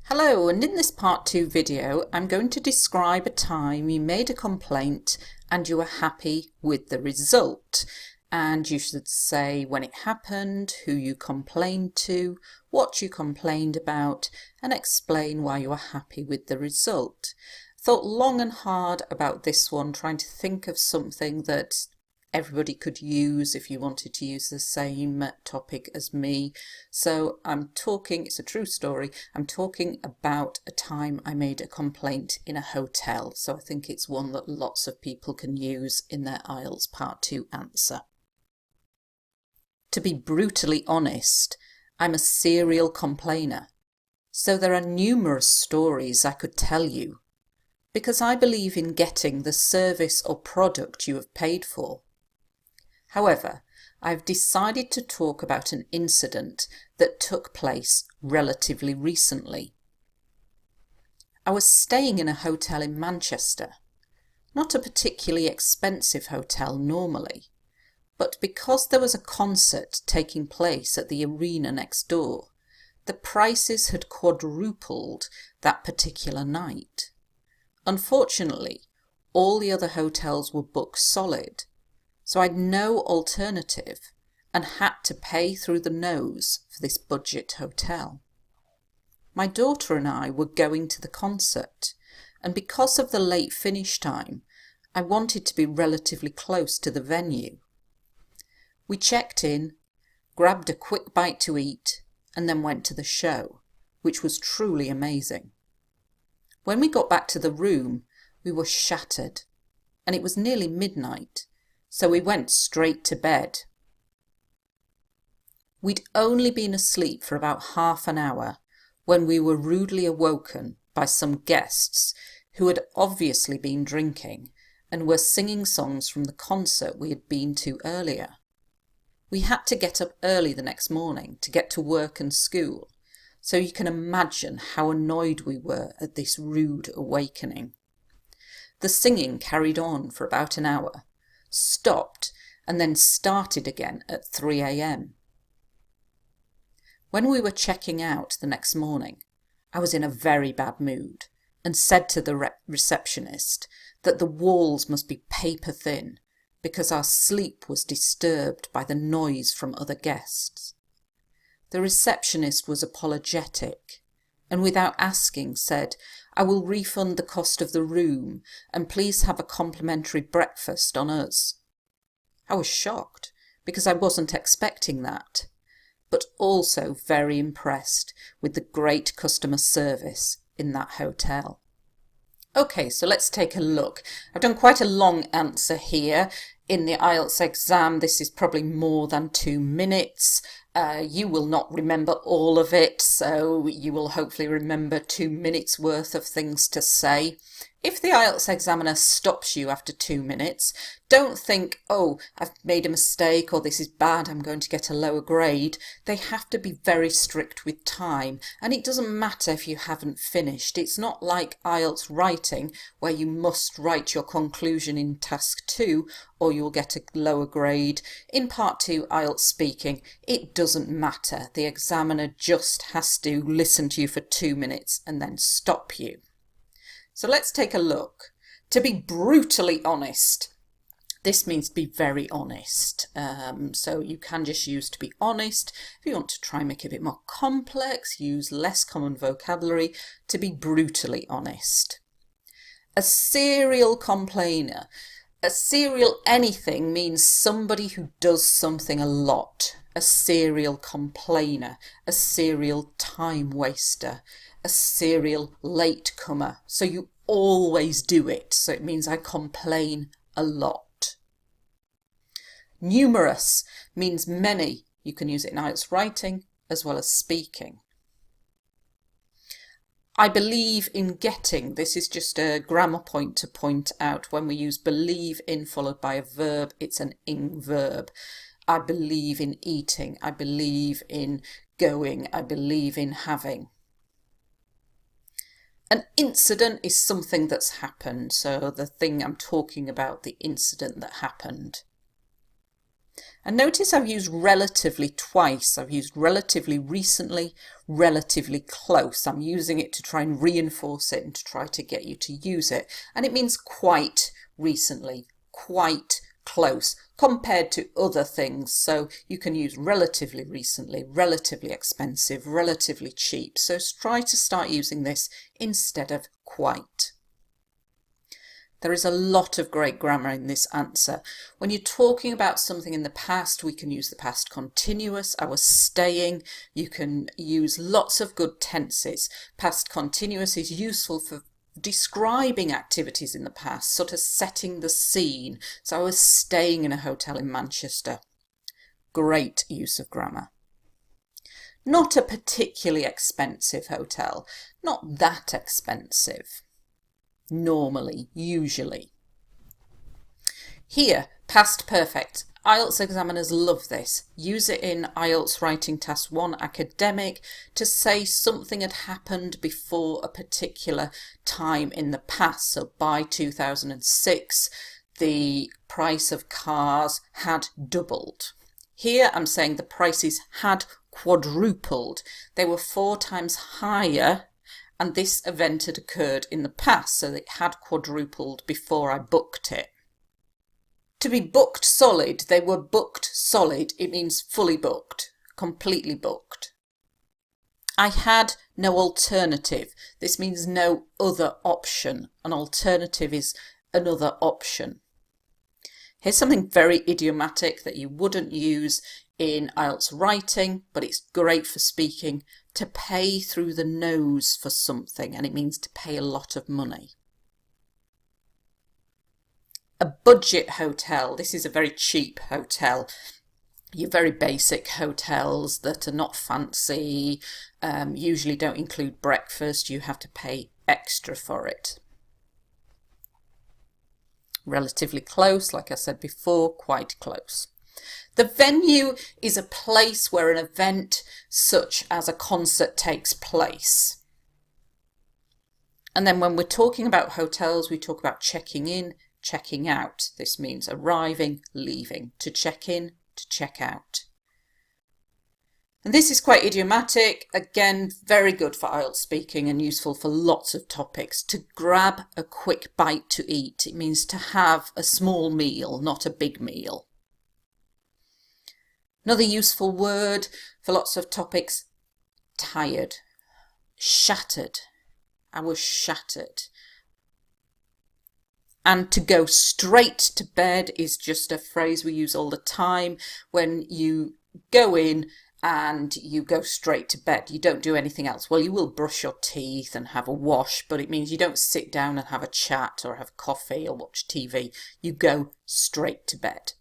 Hello, and in this part 2 video I'm going to describe a time you made a complaint and you were happy with the result. And you should say when it happened, who you complained to, what you complained about, and explain why you were happy with the result. Thought long and hard about this one, trying to think of something that everybody could use if you wanted to use the same topic as me. So it's a true story, I'm talking about a time I made a complaint in a hotel. So I think it's one that lots of people can use in their IELTS Part 2 answer. To be brutally honest, I'm a serial complainer. So there are numerous stories I could tell you, because I believe in getting the service or product you have paid for. However, I've decided to talk about an incident that took place relatively recently. I was staying in a hotel in Manchester, not a particularly expensive hotel normally, but because there was a concert taking place at the arena next door, the prices had quadrupled that particular night. Unfortunately, all the other hotels were booked solid, so I'd no alternative and had to pay through the nose for this budget hotel. My daughter and I were going to the concert, and because of the late finish time, I wanted to be relatively close to the venue. We checked in, grabbed a quick bite to eat, and then went to the show, which was truly amazing. When we got back to the room, we were shattered, and it was nearly midnight, so we went straight to bed. We'd only been asleep for about half an hour when we were rudely awoken by some guests who had obviously been drinking and were singing songs from the concert we had been to earlier. We had to get up early the next morning to get to work and school, so you can imagine how annoyed we were at this rude awakening. The singing carried on for about an hour, stopped, and then started again at 3 a.m. When we were checking out the next morning, I was in a very bad mood and said to the receptionist that the walls must be paper thin because our sleep was disturbed by the noise from other guests. The receptionist was apologetic and without asking said, "I will refund the cost of the room and please have a complimentary breakfast on us." I was shocked because I wasn't expecting that, but also very impressed with the great customer service in that hotel. Okay, so let's take a look. I've done quite a long answer here. In the IELTS exam, this is probably more than 2 minutes. You will not remember all of it, so you will hopefully remember 2 minutes worth of things to say. If the IELTS examiner stops you after 2 minutes, don't think, "Oh, I've made a mistake," or "this is bad, I'm going to get a lower grade." They have to be very strict with time, and it doesn't matter if you haven't finished. It's not like IELTS writing, where you must write your conclusion in task 2 or you'll get a lower grade. In part 2 IELTS speaking, it doesn't matter. The examiner just has to listen to you for 2 minutes and then stop you. So let's take a look. To be brutally honest. This means to be very honest. So you can just use to be honest. If you want to try and make it a bit more complex, use less common vocabulary. To be brutally honest. A serial complainer. A serial anything means somebody who does something a lot. A serial complainer. A serial time waster. A serial latecomer. So you always do it. So it means I complain a lot. Numerous means many. You can use it in IELTS writing as well as speaking. I believe in getting. This is just a grammar point to point out. When we use believe in followed by a verb, it's an ing verb. I believe in eating. I believe in going. I believe in having. An incident is something that's happened. So the thing I'm talking about, the incident that happened. And notice I've used relatively twice. I've used relatively recently, relatively close. I'm using it to try and reinforce it and to try to get you to use it. And it means quite recently, quite close compared to other things. So you can use relatively recently, relatively expensive, relatively cheap. So try to start using this instead of quite. There is a lot of great grammar in this answer. When you're talking about something in the past, we can use the past continuous. I was staying. You can use lots of good tenses. Past continuous is useful for describing activities in the past, sort of setting the scene. So I was staying in a hotel in Manchester. Great use of grammar. Not a particularly expensive hotel. Not that expensive. Normally, usually. Here, past perfect. IELTS examiners love this. Use it in IELTS Writing Task 1 Academic to say something had happened before a particular time in the past. So by 2006, the price of cars had doubled. Here I'm saying the prices had quadrupled. They were 4 times higher, and this event had occurred in the past, so it had quadrupled before I booked it. To be booked solid, they were booked solid. It means fully booked, completely booked. I had no alternative. This means no other option. An alternative is another option. Here's something very idiomatic that you wouldn't use in IELTS writing, but it's great for speaking. To pay through the nose for something, and it means to pay a lot of money. A budget hotel. This is a very cheap hotel. Your very basic hotels that are not fancy, usually don't include breakfast. You have to pay extra for it. Relatively close, like I said before, quite close. The venue is a place where an event such as a concert takes place. And then when we're talking about hotels, we talk about checking in, checking out. This means arriving, leaving. To check in, to check out. And this is quite idiomatic. Again, very good for IELTS speaking and useful for lots of topics. To grab a quick bite to eat. It means to have a small meal, not a big meal. Another useful word for lots of topics, tired, shattered. I was shattered. And to go straight to bed is just a phrase we use all the time when you go in and you go straight to bed. You don't do anything else. Well, you will brush your teeth and have a wash, but it means you don't sit down and have a chat or have coffee or watch TV. You go straight to bed.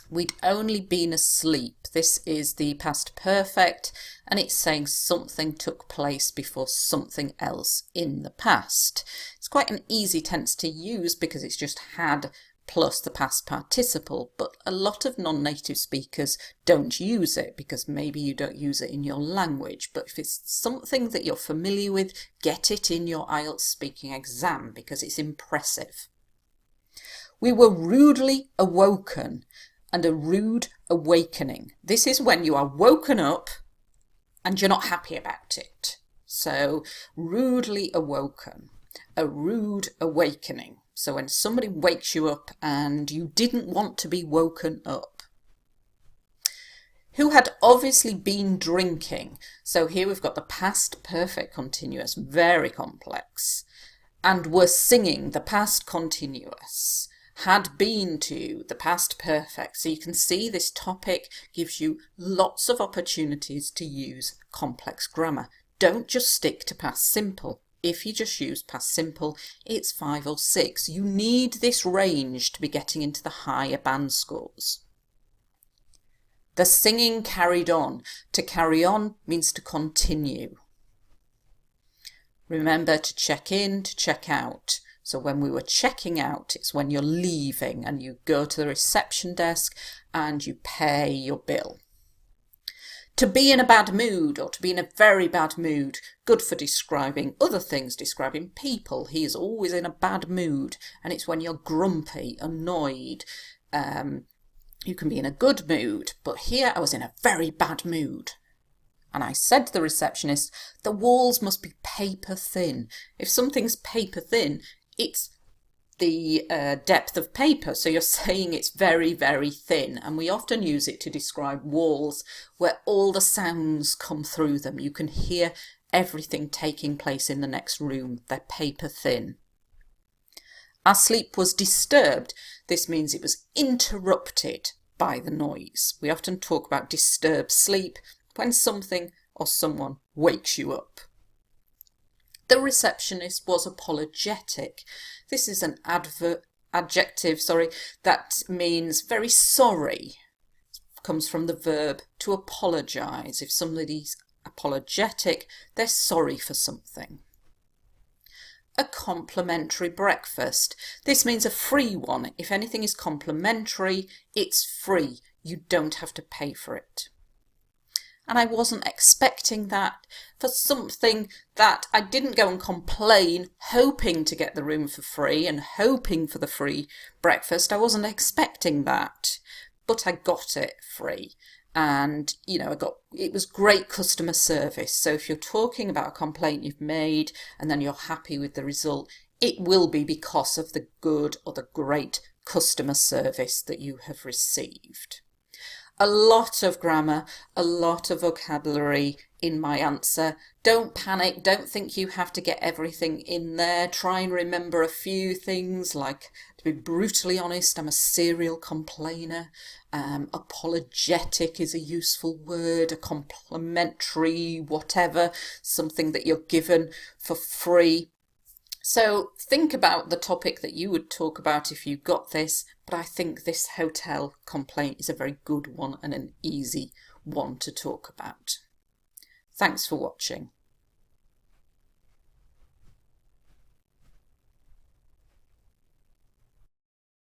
We'd only been asleep. This is the past perfect, and it's saying something took place before something else in the past. It's quite an easy tense to use because it's just had plus the past participle, but a lot of non-native speakers don't use it because maybe you don't use it in your language. But if it's something that you're familiar with, get it in your IELTS speaking exam because it's impressive. We were rudely awoken. And a rude awakening. This is when you are woken up and you're not happy about it. So rudely awoken, a rude awakening. So when somebody wakes you up and you didn't want to be woken up. Who had obviously been drinking. So here we've got the past perfect continuous, very complex. And were singing, the past continuous. Had been to, the past perfect. So you can see this topic gives you lots of opportunities to use complex grammar. Don't just stick to past simple. If you just use past simple, it's 5 or 6. You need this range to be getting into the higher band scores. The singing carried on. To carry on means to continue. Remember to check in, to check out. So when we were checking out, it's when you're leaving and you go to the reception desk and you pay your bill. To be in a bad mood or to be in a very bad mood, good for describing other things, describing people. He is always in a bad mood, and it's when you're grumpy, annoyed, You can be in a good mood, but here I was in a very bad mood. And I said to the receptionist, the walls must be paper thin. If something's paper thin, it's the depth of paper. So you're saying it's very, very thin. And we often use it to describe walls where all the sounds come through them. You can hear everything taking place in the next room. They're paper thin. Our sleep was disturbed. This means it was interrupted by the noise. We often talk about disturbed sleep when something or someone wakes you up. The receptionist was apologetic. This is an adjective, that means very sorry. It comes from the verb to apologise. If somebody's apologetic, they're sorry for something. A complimentary breakfast. This means a free one. If anything is complimentary, it's free. You don't have to pay for it. And I wasn't expecting that. For something that I didn't go and complain, hoping to get the room for free and hoping for the free breakfast. I wasn't expecting that, but I got it free. And, it was great customer service. So if you're talking about a complaint you've made and then you're happy with the result, it will be because of the good or the great customer service that you have received. A lot of grammar, a lot of vocabulary in my answer. Don't panic, don't think you have to get everything in there. Try and remember a few things, like, to be brutally honest, I'm a serial complainer. Apologetic is a useful word, a complimentary whatever, something that you're given for free. So think about the topic that you would talk about if you got this, but I think this hotel complaint is a very good one and an easy one to talk about. Thanks for watching.